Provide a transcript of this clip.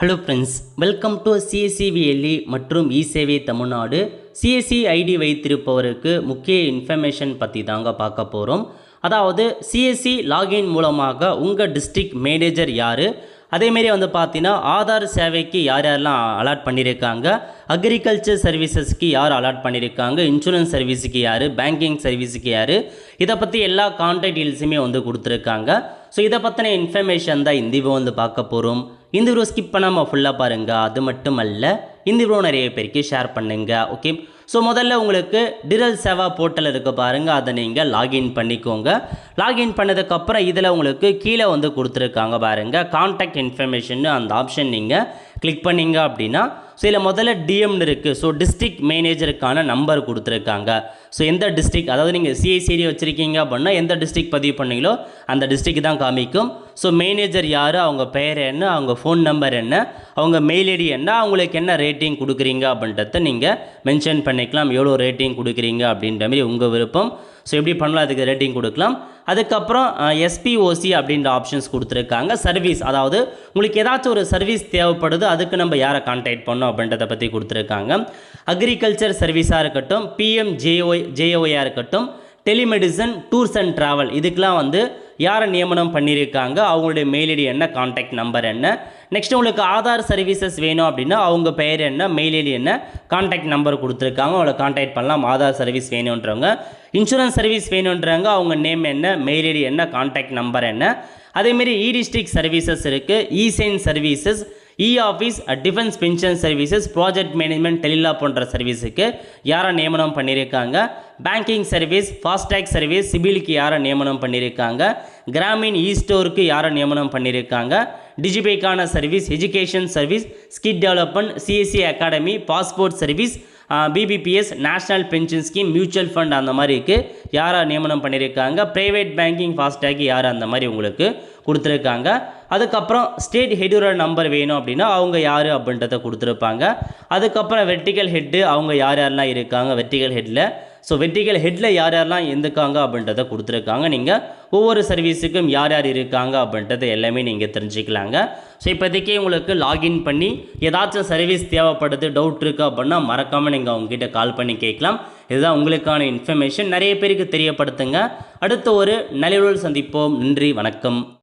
Hello friends, welcome to சிஎஸ்சிவிஎல்இ மற்றும் இ-சேவை Tamil Nadu. CSC ID வைத்திருப்பவருக்கு முக்கிய information பற்றி தாங்க பார்க்க போகிறோம். அதாவது சிஎஸ்சி லாகின் மூலமாக உங்கள் டிஸ்ட்ரிக்ட் மேனேஜர் யார், அதேமாரி பார்த்தீங்கன்னா ஆதார் சேவைக்கு யார் யாரெல்லாம் அலாட் பண்ணியிருக்காங்க, அக்ரிகல்ச்சர் சர்வீசஸ்க்கு யார் அலாட் பண்ணியிருக்காங்க, இன்சூரன்ஸ் சர்வீஸுக்கு யார், பேங்கிங் சர்வீஸுக்கு யார், இதை பற்றி எல்லா கான்டாக்ட் டீல்ஸுமே கொடுத்துருக்காங்க. ஸோ இதை பற்றின இன்ஃபர்மேஷன் தான் இந்த வீடியோ பார்க்க போகிறோம். இந்த வீடியோ ஸ்கிப் பண்ணாமல் ஃபுல்லாக பாருங்கள். அது மட்டும் அல்ல, இந்த வீடியோ நிறைய பேருக்கு ஷேர் பண்ணுங்கள். ஓகே, ஸோ முதல்ல உங்களுக்கு டிரல் சேவா போர்ட்டல் இருக்க பாருங்கள், அதை நீங்கள் லாகின் பண்ணிக்கோங்க. லாகின் பண்ணதுக்கப்புறம் இதில் உங்களுக்கு கீழே கொடுத்துருக்காங்க பாருங்கள், கான்டாக்ட் இன்ஃபர்மேஷன். அந்த ஆப்ஷன் நீங்கள் கிளிக் பண்ணிங்க அப்படின்னா ஸோ இதில் முதல்ல டிஎம்னு இருக்குது. ஸோ டிஸ்ட்ரிக்ட் மேனேஜருக்கான நம்பர் கொடுத்துருக்காங்க. ஸோ எந்த டிஸ்ட்ரிக்ட், அதாவது நீங்கள் சிஐசிடி வச்சுருக்கீங்க அப்படின்னா எந்த டிஸ்ட்ரிக்ட் பதிவு பண்ணீங்களோ அந்த டிஸ்ட்ரிக்ட் தான் காமிக்கும். ஸோ மேனேஜர் யார், அவங்க பெயர் என்ன, அவங்க ஃபோன் நம்பர் என்ன, அவங்க மெயில் ஐடி என்ன, அவங்களுக்கு என்ன ரேட்டிங் கொடுக்குறீங்க அப்படின்றத நீங்கள் மென்ஷன் பண்ணிக்கலாம். எவ்வளோ ரேட்டிங் கொடுக்குறீங்க அப்படின்ற மாதிரி உங்கள் விருப்பம். ஸோ எப்படி பண்ணலாம், அதுக்கு ரேட்டிங் கொடுக்கலாம். அதுக்கப்புறம் எஸ்பிஓசி அப்படின்ற ஆப்ஷன்ஸ் கொடுத்துருக்காங்க. சர்வீஸ், அதாவது உங்களுக்கு ஏதாச்சும் ஒரு சர்வீஸ் தேவைப்படுது, அதுக்கு நம்ம யாரை கான்டாக்ட் பண்ணோம் அப்படின்றத பற்றி கொடுத்துருக்காங்க. அக்ரிகல்ச்சர் சர்வீஸாக இருக்கட்டும், பிஎம்ஜேஒயாக இருக்கட்டும், டெலிமெடிசன், டூர்ஸ் அண்ட் ட்ராவல், இதுக்கெலாம் யாரை நியமனம் பண்ணியிருக்காங்க, அவங்களுடைய மெயில் ஐடி என்ன, கான்டாக்ட் நம்பர் என்ன. நெக்ஸ்ட் உங்களுக்கு ஆதார் சர்வீசஸ் வேணும் அப்படின்னா அவங்க பெயர் என்ன, மெயில் ஐடி என்ன, கான்டாக்ட் நம்பர் கொடுத்துருக்காங்க, அவங்கள கான்டாக்ட் பண்ணலாம். ஆதார் சர்வீஸ் வேணுன்றவங்க, இன்சூரன்ஸ் சர்வீஸ் வேணுன்றவங்க, அவங்க நேம் என்ன, மெயில் ஐடி என்ன, கான்டாக்ட் நம்பர் என்ன. அதேமாரி இ டிஸ்ட்ரிக்ட் சர்வீசஸ் இருக்குது, e sign services, e office, defence pension services, project management, டெலிலா போன்ற சர்வீஸுக்கு யாரை நியமனம் பண்ணியிருக்காங்க, பேங்கிங் சர்வீஸ், ஃபாஸ்டேக் சர்வீஸ், சிபிலுக்கு யாரை நியமனம் பண்ணியிருக்காங்க, கிராமின் இ ஸ்டோருக்கு யாரை நியமனம் பண்ணியிருக்காங்க, டிஜிபேக்கான service, education service, skill development, CSC academy, passport service, BBPS, national pension scheme, mutual fund, அந்த மாதிரிக்கு யாரை நியமனம் பண்ணியிருக்காங்க, ப்ரைவேட் பேங்கிங், ஃபாஸ்டேக் யார், அந்த மாதிரி உங்களுக்கு கொடுத்துருக்காங்க. அதுக்கப்புறம் ஸ்டேட் ஹெட்டோட நம்பர் வேணும் அப்படின்னா அவங்க யார் அப்படின்றத கொடுத்துருப்பாங்க. அதுக்கப்புறம் வெர்டிக்கல் ஹெட்டு, அவங்க யார் யாரெல்லாம் இருக்காங்க வெர்டிக்கல் ஹெட்டில். ஸோ வெர்டிக்கல் ஹெட்டில் யார் யாரெல்லாம் இருக்காங்க அப்படின்றத கொடுத்துருக்காங்க. நீங்கள் ஒவ்வொரு சர்வீஸுக்கும் யார் யார் இருக்காங்க அப்படின்றத எல்லாமே நீங்கள் தெரிஞ்சுக்கலாங்க. ஸோ இப்போதைக்கே உங்களுக்கு லாகின் பண்ணி ஏதாச்சும் சர்வீஸ் தேவைப்படுது, டவுட் இருக்குது அப்படின்னா மறக்காமல் நீங்கள் அவங்ககிட்ட கால் பண்ணி கேட்கலாம். இதுதான் உங்களுக்கான இன்ஃபர்மேஷன். நிறைய பேருக்கு தெரியப்படுத்துங்க. அடுத்த ஒரு நல்ல சந்திப்போம். நன்றி, வணக்கம்.